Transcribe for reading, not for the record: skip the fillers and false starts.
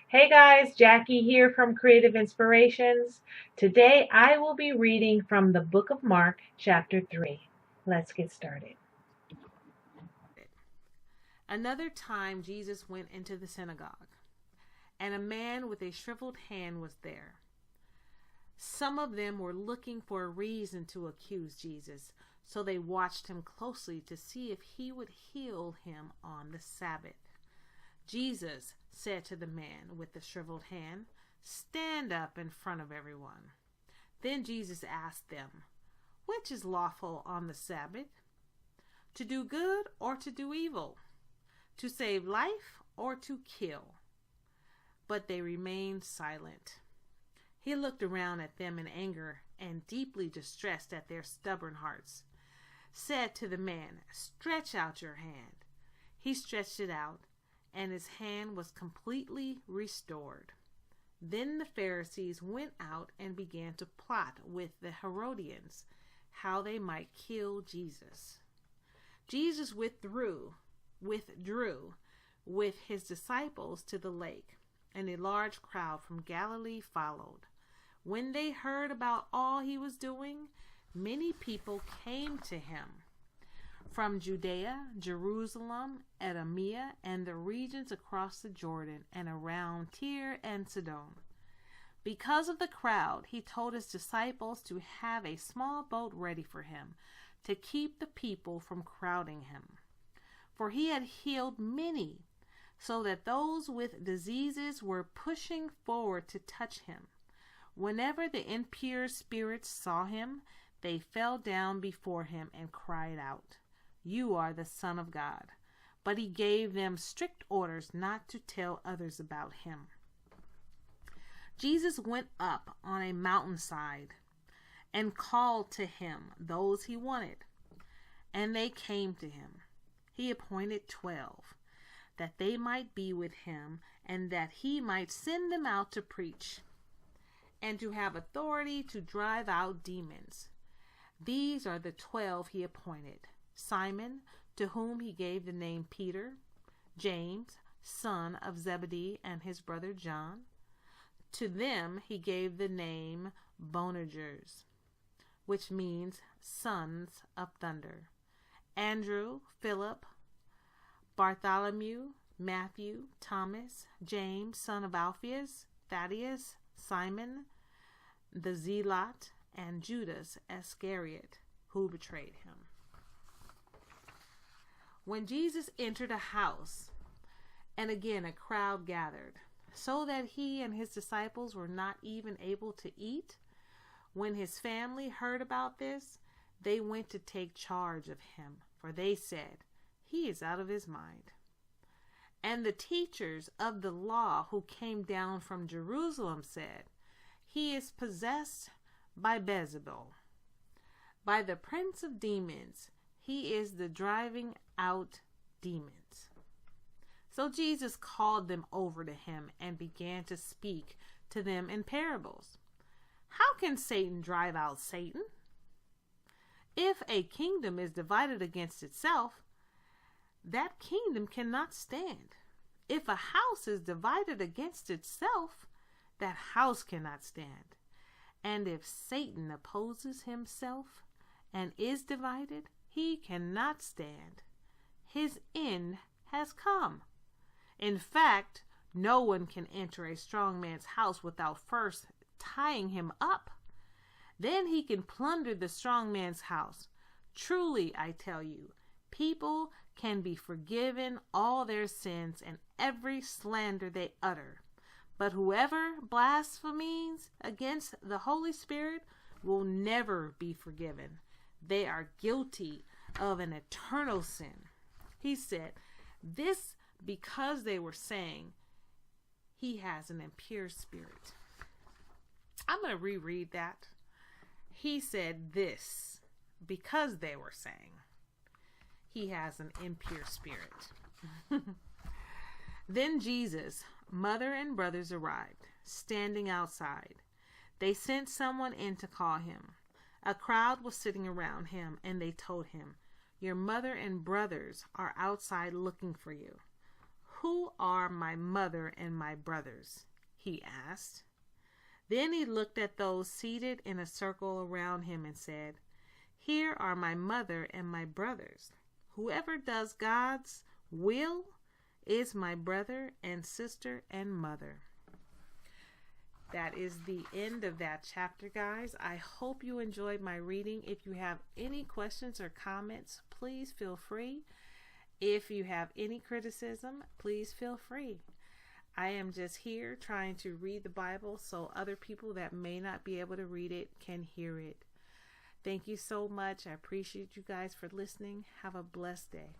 Hey guys, Jackie here from Creative Inspirations. Today I will be reading from the book of Mark, chapter 3. Let's get started. Another time Jesus went into the synagogue, and a man with a shriveled hand was there. Some of them were looking for a reason to accuse Jesus, so they watched him closely to see if he would heal him on the Sabbath. Jesus said to the man with the shriveled hand, "Stand up in front of everyone." Then Jesus asked them, "Which is lawful on the Sabbath? To do good or to do evil? To save life or to kill?" But they remained silent. He looked around at them in anger and, deeply distressed at their stubborn hearts, said to the man, "Stretch out your hand." He stretched it out, and his hand was completely restored. Then the Pharisees went out and began to plot with the Herodians how they might kill Jesus. Jesus withdrew with his disciples to the lake, and a large crowd from Galilee followed. When they heard about all he was doing, many people came to him from Judea, Jerusalem, Idumea, and the regions across the Jordan and around Tyre and Sidon. Because of the crowd, he told his disciples to have a small boat ready for him to keep the people from crowding him. For he had healed many, so that those with diseases were pushing forward to touch him. Whenever the impure spirits saw him, they fell down before him and cried out, "You are the Son of God." But he gave them strict orders not to tell others about him. Jesus went up on a mountainside and called to him those he wanted, and they came to him. He appointed 12, that they might be with him, and that he might send them out to preach, and to have authority to drive out demons. These are the 12 he appointed: Simon, to whom he gave the name Peter; James, son of Zebedee, and his brother John. To them he gave the name Boanerges, which means sons of thunder; Andrew, Philip, Bartholomew, Matthew, Thomas, James, son of Alphaeus, Thaddeus, Simon the Zealot, and Judas Iscariot, who betrayed him. When Jesus entered a house, and again a crowd gathered, so that he and his disciples were not even able to eat, when his family heard about this, they went to take charge of him, for they said, "He is out of his mind." And the teachers of the law who came down from Jerusalem said, "He is possessed by Beelzebul, by the prince of demons. He is the driving out demons." So Jesus called them over to him and began to speak to them in parables. "How can Satan drive out Satan? If a kingdom is divided against itself, that kingdom cannot stand. If a house is divided against itself, that house cannot stand. And if Satan opposes himself and is divided, he cannot stand. His end has come. In fact, no one can enter a strong man's house without first tying him up. Then he can plunder the strong man's house. Truly, I tell you, people can be forgiven all their sins and every slander they utter. But whoever blasphemes against the Holy Spirit will never be forgiven. They are guilty of an eternal sin." He said this because they were saying he has an impure spirit. I'm going to reread that. He said this because they were saying he has an impure spirit. Then Jesus' mother and brothers arrived, standing outside. They sent someone in to call him. A crowd was sitting around him, and they told him, "Your mother and brothers are outside looking for you." "Who are my mother and my brothers?" he asked. Then he looked at those seated in a circle around him and said, "Here are my mother and my brothers. Whoever does God's will is my brother and sister and mother." That is the end of that chapter, guys. I hope you enjoyed my reading. If you have any questions or comments, please feel free. If you have any criticism, please feel free. I am just here trying to read the Bible so other people that may not be able to read it can hear it. Thank you so much. I appreciate you guys for listening. Have a blessed day.